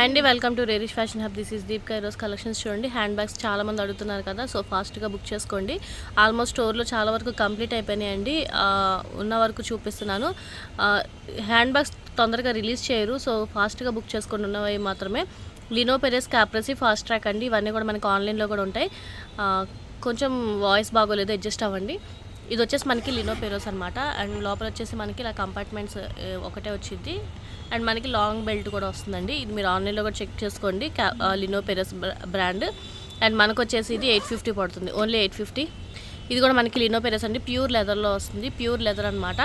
అండి welcome to Rerish fashion hub. This is Deepika. ఈరోజు collections చూడండి. హ్యాండ్ బ్యాగ్స్ చాలామంది అడుగుతున్నారు కదా, సో ఫాస్ట్గా బుక్ చేసుకోండి. ఆల్మోస్ట్ స్టోర్లో చాలా వరకు కంప్లీట్ అయిపోయినాయండి. ఉన్న వరకు చూపిస్తున్నాను. హ్యాండ్ బ్యాగ్స్ తొందరగా రిలీజ్ చేయరు, సో ఫాస్ట్గా బుక్ చేసుకోండి. ఉన్నవి మాత్రమే. లినో పెరెస్, కాప్రసీ, ఫాస్ట్ ట్రాక్ అండి. ఇవన్నీ కూడా మనకి ఆన్లైన్లో కూడా ఉంటాయి. కొంచెం వాయిస్ బాగోలేదు, అడ్జస్ట్ అవ్వండి. ఇది వచ్చేసి మనకి లినో పెరోస్ అనమాట. అండ్ లోపల వచ్చేసి మనకి ఇలా కంపార్ట్మెంట్స్ ఒకటే వచ్చింది. అండ్ మనకి లాంగ్ బెల్ట్ కూడా వస్తుందండి. ఇది మీరు ఆన్లైన్లో కూడా చెక్ చేసుకోండి, లినో పెరోస్ బ్రాండ్. అండ్ మనకు వచ్చేసి ఇది 850 పడుతుంది, ఓన్లీ 850. ఇది కూడా మనకి లినో పెరోస్ అండి, ప్యూర్ లెదర్లో వస్తుంది, ప్యూర్ లెదర్ అనమాట.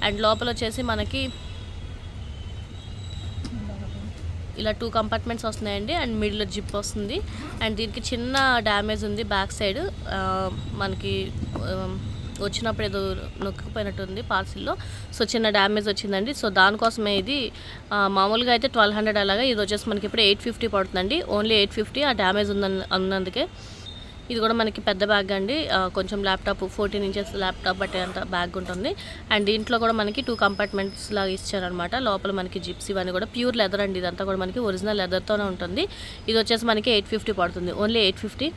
అండ్ లోపల వచ్చేసి మనకి ఇలా 2 కంపార్ట్మెంట్స్ వస్తున్నాయండి. అండ్ మిడిల్లో జిప్ వస్తుంది. అండ్ దీనికి చిన్న డ్యామేజ్ ఉంది బ్యాక్ సైడ్, మనకి వచ్చినప్పుడు ఏదో నొక్కుపోయినట్టుంది పార్సిల్లో, సో చిన్న డ్యామేజ్ వచ్చిందండి. సో దానికోసమే ఇది. మామూలుగా అయితే 1200 అలాగా, ఇది వచ్చేసి మనకి ఇప్పుడు 850 పడుతుందండి, ఓన్లీ 850. ఆ డ్యామేజ్ ఉన్నందుకే. ఇది కూడా మనకి పెద్ద బ్యాగ్ అండి, కొంచెం ల్యాప్టాప్ 14 ఇంచెస్ ల్యాప్టాప్ బట్టే అంత బ్యాగ్ ఉంటుంది. అండ్ దీంట్లో కూడా మనకి 2 కంపార్ట్మెంట్స్ లాగా ఇచ్చారనమాట. లోపల మనకి జిప్స్ ఇవన్నీ కూడా ప్యూర్ లెదర్ అండి. ఇదంతా కూడా మనకి ఒరిజినల్ లెదర్తోనే ఉంటుంది. ఇది వచ్చేసి మనకి 850 పడుతుంది, ఓన్లీ 850.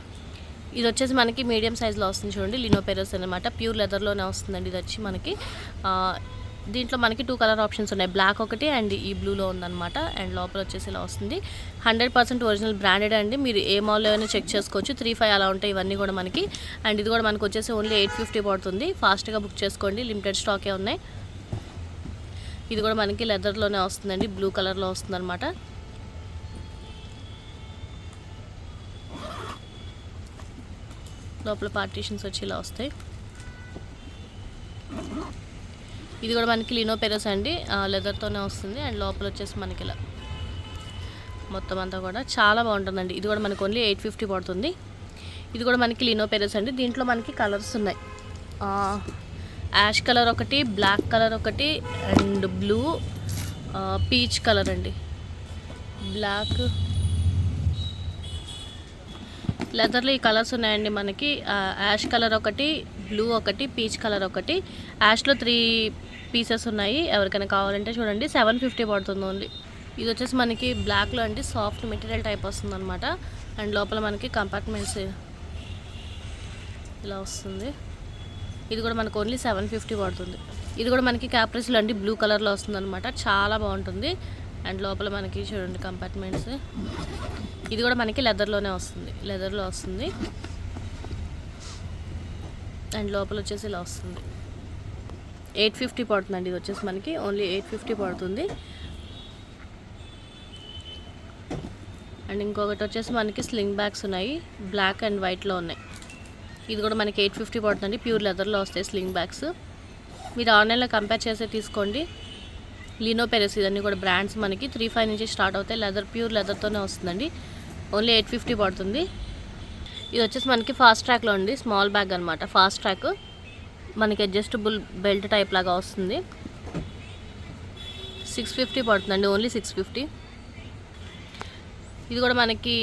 ఇది వచ్చేసి మనకి మీడియం సైజులో వస్తుంది చూడండి, లినో పెరోస్ అనమాట. ప్యూర్ లెదర్లోనే వస్తుందండి. ఇది వచ్చి మనకి దీంట్లో మనకి 2 కలర్ ఆప్షన్స్ ఉన్నాయి, బ్లాక్ ఒకటి అండ్ ఈ బ్లూలో ఉందన్నమాట. అండ్ లోపల వచ్చేసి ఇలా వస్తుంది. 100% ఒరిజినల్ బ్రాండెడ్ అండి. మీరు ఏ మాల్లో అయినా చెక్ చేసుకోవచ్చు. 3-5 అలా ఉంటాయి ఇవన్నీ కూడా మనకి. అండ్ ఇది కూడా మనకు వచ్చేసి ఓన్లీ 850 పడుతుంది. ఫాస్ట్గా బుక్ చేసుకోండి, లిమిటెడ్ స్టాకే ఉన్నాయి. ఇది కూడా మనకి లెదర్లోనే వస్తుందండి, బ్లూ కలర్లో వస్తుంది అనమాట. లోపల పార్టీషన్స్ వచ్చి ఇలా వస్తాయి. ఇది కూడా మనకి లినో పెరోస్ అండి, లెదర్తోనే వస్తుంది. అండ్ లోపల వచ్చేసి మనకి ఇలా మొత్తం అంతా కూడా చాలా బాగుంటుందండి. ఇది కూడా మనకి ఓన్లీ 850 పడుతుంది. ఇది కూడా మనకి లినో పెరోస్ అండి. దీంట్లో మనకి కలర్స్ ఉన్నాయి, యాష్ కలర్ ఒకటి, బ్లాక్ కలర్ ఒకటి, అండ్ బ్లూ, పీచ్ కలర్ అండి. బ్లాక్ లెదర్లో ఈ కలర్స్ ఉన్నాయండి మనకి. యాష్ కలర్ ఒకటి, బ్లూ ఒకటి, పీచ్ కలర్ ఒకటి. యాష్లో 3 పీసెస్ ఉన్నాయి, ఎవరికైనా కావాలంటే చూడండి. 750 పడుతుంది ఓన్లీ. ఇది వచ్చేసి మనకి బ్లాక్లో అండి, సాఫ్ట్ మెటీరియల్ టైప్ వస్తుంది అనమాట. అండ్ లోపల మనకి కంపార్ట్మెంట్స్ ఇలా వస్తుంది. ఇది కూడా మనకు ఓన్లీ 750 పడుతుంది. ఇది కూడా మనకి కాప్రిస్లో అండి, బ్లూ కలర్లో వస్తుంది అనమాట. చాలా బాగుంటుంది. అండ్ లోపల మనకి చూడండి కంపార్ట్మెంట్స్. ఇది కూడా మనకి లెదర్లోనే వస్తుంది, లెదర్లో వస్తుంది. అండ్ లోపల వచ్చేసి ఇలా వస్తుంది. 850 పడుతుందండి. ఇది వచ్చేసి మనకి ఓన్లీ 850 పడుతుంది. అండ్ ఇంకొకటి వచ్చేసి మనకి స్లింగ్ బ్యాగ్స్ ఉన్నాయి, బ్లాక్ అండ్ వైట్లో ఉన్నాయి. ఇది కూడా మనకి 850 పడుతుందండి, ప్యూర్ లెదర్లో వస్తాయి స్లింగ్ బ్యాగ్స్. మీరు ఆన్లైన్లో కంపేర్ చేసే తీసుకోండి. లినో పెరోస్ ఇవన్నీ కూడా బ్రాండ్స్ మనకి 3-5 నుంచి స్టార్ట్ అవుతాయి. లెదర్, ప్యూర్ లెదర్తోనే వస్తుందండి, ఓన్లీ 850 పడుతుంది. ఇది వచ్చేసి మనకి ఫాస్ట్ ట్రాక్లో ఉంది, స్మాల్ బ్యాగ్ అనమాట. ఫాస్ట్ ట్రాక్ మనకి అడ్జస్టబుల్ బెల్ట్ టైప్ లాగా వస్తుంది. 650 పడుతుందండి, ఓన్లీ 650. ఇది కూడా మనకి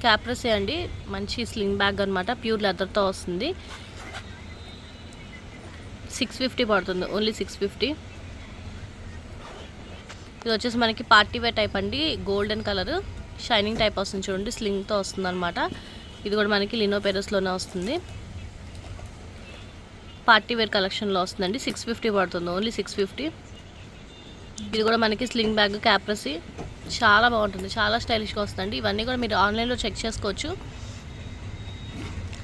క్యాప్రసీ అండి, మంచి స్లింగ్ బ్యాగ్ అనమాట, ప్యూర్ లెదర్తో వస్తుంది. 650 పడుతుంది, ఓన్లీ 650. ఇది వచ్చేసి మనకి పార్టీ వేర్ టైప్ అండి, గోల్డెన్ కలర్ షైనింగ్ టైప్ వస్తుంది చూడండి, స్లింగ్తో వస్తుంది అనమాట. ఇది కూడా మనకి లినో పెరోస్లోనే వస్తుంది, పార్టీ వేర్ కలెక్షన్లో వస్తుందండి. 650 పడుతుంది, ఓన్లీ 650. ఇది కూడా మనకి స్లింగ్ బ్యాగ్ క్యాప్రసీ, చాలా బాగుంటుంది, చాలా స్టైలిష్గా వస్తుందండి. ఇవన్నీ కూడా మీరు ఆన్లైన్లో చెక్ చేసుకోవచ్చు.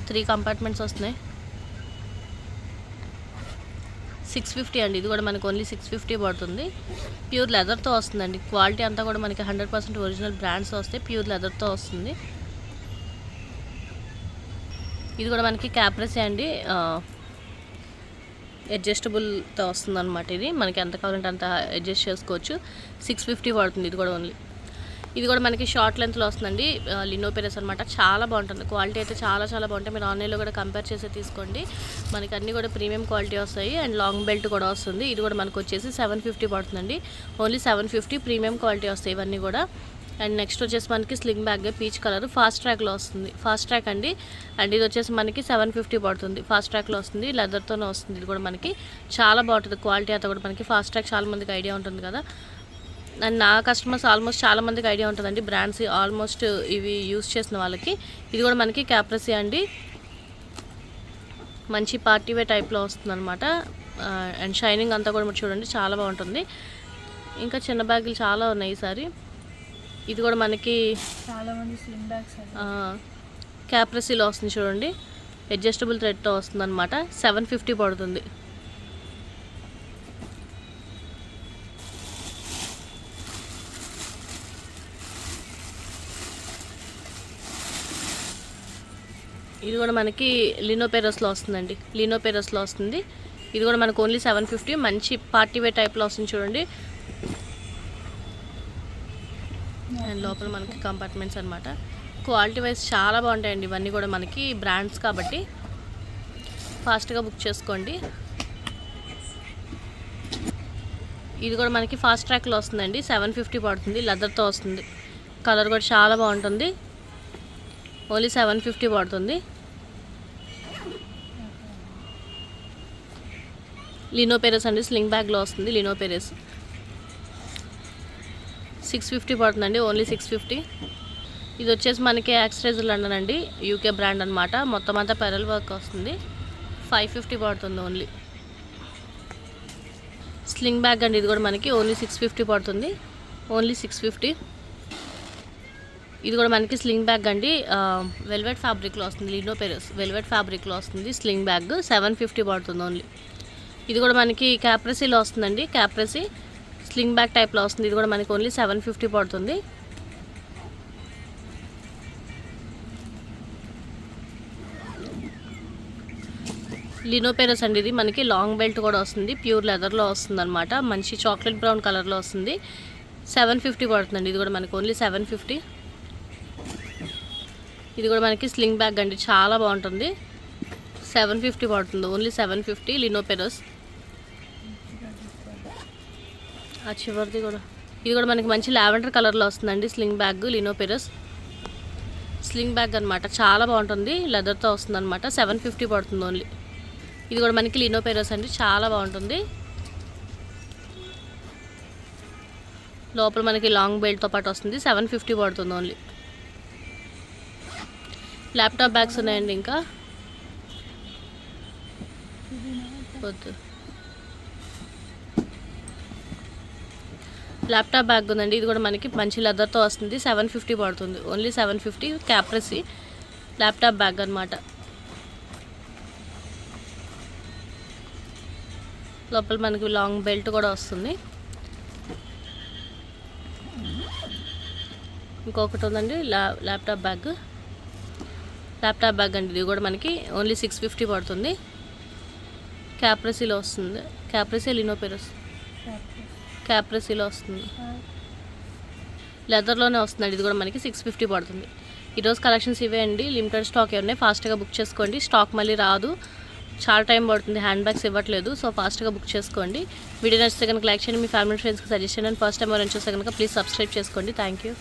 3 కంపార్ట్మెంట్స్ వస్తున్నాయి. 650 అండి. ఇది కూడా మనకు ఓన్లీ 650 పడుతుంది. ప్యూర్ లెదర్తో వస్తుందండి. క్వాలిటీ అంతా కూడా మనకి 100% ఒరిజినల్ బ్రాండ్స్ వస్తాయి, ప్యూర్ లెదర్తో వస్తుంది. ఇది కూడా మనకి క్యాప్రసీ అండి, అడ్జస్టబుల్తో వస్తుంది అనమాట. ఇది మనకి ఎంత కావాలంటే అంత అడ్జస్ట్ చేసుకోవచ్చు. 650 పడుతుంది. ఇది కూడా ఓన్లీ. ఇది కూడా మనకి షార్ట్ లెంత్లో వస్తుందండి, లినో పెరోస్ అనమాట. చాలా బాగుంటుంది, క్వాలిటీ అయితే చాలా చాలా బాగుంటాయి. మీరు ఆన్లైన్లో కూడా కంపేర్ చేసి తీసుకోండి. మనకి అన్నీ కూడా ప్రీమియం క్వాలిటీ వస్తాయి. అండ్ లాంగ్ బెల్ట్ కూడా వస్తుంది. ఇది కూడా మనకు వచ్చేసి 750 పడుతుందండి, ఓన్లీ 750. ప్రీమియం క్వాలిటీ వస్తాయి ఇవన్నీ కూడా. అండ్ నెక్స్ట్ వచ్చేసి మనకి sling bag peach colour fast ట్రాక్లో వస్తుంది, ఫాస్ట్ ట్రాక్ అండి. అండ్ ఇది వచ్చేసి మనకి 750 పడుతుంది, ఫాస్ట్ ట్రాక్లో వస్తుంది, లెదర్తోనే వస్తుంది. ఇది కూడా మనకి చాలా బాగుంటుంది, క్వాలిటీ అంతా కూడా మనకి. ఫాస్ట్ ట్రాక్ చాలా మందికి ఐడియా ఉంటుంది కదా. అండ్ నా కస్టమర్స్ ఆల్మోస్ట్ చాలామందికి ఐడియా ఉంటుందండి బ్రాండ్స్ ఆల్మోస్ట్ ఇవి యూస్ చేసిన వాళ్ళకి. ఇది కూడా మనకి క్యాప్రసీ అండి, మంచి పార్టీ వేర్ టైప్లో వస్తుంది అనమాట. అండ్ షైనింగ్ అంతా కూడా మీరు చూడండి చాలా బాగుంటుంది. ఇంకా చిన్న బ్యాగులు చాలా ఉన్నాయి ఈసారి. ఇది కూడా మనకి క్యాప్రసీలో వస్తుంది చూడండి, అడ్జస్టబుల్ థ్రెడ్తో వస్తుంది అనమాట. 750 పడుతుంది. ఇది కూడా మనకి లినోపెరస్లో వస్తుందండి, లినోపెరస్లో వస్తుంది. ఇది కూడా మనకు ఓన్లీ 750. మంచి పార్టీ వేర్ టైప్లో వస్తుంది చూడండి. అండ్ లోపల మనకి కంపార్ట్మెంట్స్ అనమాట. క్వాలిటీ వైజ్ చాలా బాగుంటాయండి ఇవన్నీ కూడా మనకి బ్రాండ్స్ కాబట్టి ఫాస్ట్గా బుక్ చేసుకోండి. ఇది కూడా మనకి ఫాస్ట్ ట్రాక్లో వస్తుందండి, 750 పడుతుంది. లెదర్తో వస్తుంది, కలర్ కూడా చాలా బాగుంటుంది. ఓన్లీ 750 పడుతుంది. లినోపెరస్ అండి, స్లింగ్ బ్యాగ్లో వస్తుంది లినోపెరస్. 650 పడుతుందండి, ఓన్లీ 650. ఇది వచ్చేసి మనకి యాక్స్ట్రేజ్ లండన్ అండి, యూకే బ్రాండ్ అనమాట. మొత్తం అంతా పెరల్ వర్క్ వస్తుంది. 550 పడుతుంది ఓన్లీ. స్లింగ్ బ్యాగ్ అండి, ఇది కూడా మనకి ఓన్లీ 650 పడుతుంది, ఓన్లీ 650. ఇది కూడా మనకి స్లింగ్ బ్యాగ్ అండి, వెల్వెట్ ఫ్యాబ్రిక్లో వస్తుంది. లినోపెరస్ వెల్వెట్ ఫ్యాబ్రిక్లో వస్తుంది స్లింగ్ బ్యాగ్. 750 పడుతుంది ఓన్లీ. ఇది కూడా మనకి క్యాప్రసీలో వస్తుందండి, క్యాప్రసీ స్లింగ్ బ్యాగ్ టైప్లో వస్తుంది. ఇది కూడా మనకి ఓన్లీ 750 పడుతుంది. లినోపెరస్ అండి, ఇది మనకి లాంగ్ బెల్ట్ కూడా వస్తుంది, ప్యూర్ లెదర్లో వస్తుంది అనమాట. మంచి చాక్లెట్ బ్రౌన్ కలర్లో వస్తుంది. 750 పడుతుందండి. ఇది కూడా మనకి ఓన్లీ 750. ఇది కూడా మనకి స్లింగ్ బ్యాగ్ అండి, చాలా బాగుంటుంది. 750 పడుతుంది, ఓన్లీ 750. లినోపెరస్ ఆ చివరిది కూడా. ఇది కూడా మనకి మంచి లావెండర్ కలర్లో వస్తుందండి స్లింగ్ బ్యాగ్. లినోపెరస్ స్లింగ్ బ్యాగ్ అనమాట, చాలా బాగుంటుంది. లెదర్తో వస్తుంది అనమాట. 750 పడుతుంది ఓన్లీ. ఇది కూడా మనకి లినోపెరస్ అండి, చాలా బాగుంటుంది. లోపల మనకి లాంగ్ బెల్ట్తో పాటు వస్తుంది. 750 పడుతుంది ఓన్లీ. ల్యాప్టాప్ బ్యాగ్స్ ఉన్నాయండి. ఇంకా వద్దు, ల్యాప్టాప్ బ్యాగ్ ఉందండి. ఇది కూడా మనకి మంచి లెదర్తో వస్తుంది. 750 పడుతుంది, ఓన్లీ 750. క్యాప్రసీ ల్యాప్టాప్ బ్యాగ్ అనమాట. లోపల మనకి లాంగ్ బెల్ట్ కూడా వస్తుంది. ఇంకొకటి ఉందండి ల్యాప్టాప్ బ్యాగ్. ల్యాప్టాప్ బ్యాగ్ అండి, ఇది కూడా మనకి ఓన్లీ 650 పడుతుంది. క్యాప్రసీలో వస్తుంది. క్యాప్రసీ లినోపెరస్ క్యాప్రసీలో వస్తుంది, లెదర్లోనే వస్తుందండి. ఇది కూడా మనకి 650 పడుతుంది. ఈరోజు కలెక్షన్స్ ఇవే అండి, లిమిటెడ్ స్టాక్ ఉన్నాయి. ఫాస్ట్గా బుక్ చేసుకోండి, స్టాక్ మళ్ళీ రాదు, చాలా టైం పడుతుంది. హ్యాండ్ బ్యాగ్స్ ఇవ్వట్లేదు, సో ఫాస్ట్గా బుక్ చేసుకోండి. వీడియో నచ్చితే కనుక లైక్ చేయండి, మీ ఫ్యామిలీ ఫ్రెండ్స్కి సజెస్ట్ చేయండి. ఫస్ట్ టైం ఎవరైనా చూస్తే కనుక ప్లీజ్ సబ్స్క్రైబ్ చేసుకోండి. Thank you.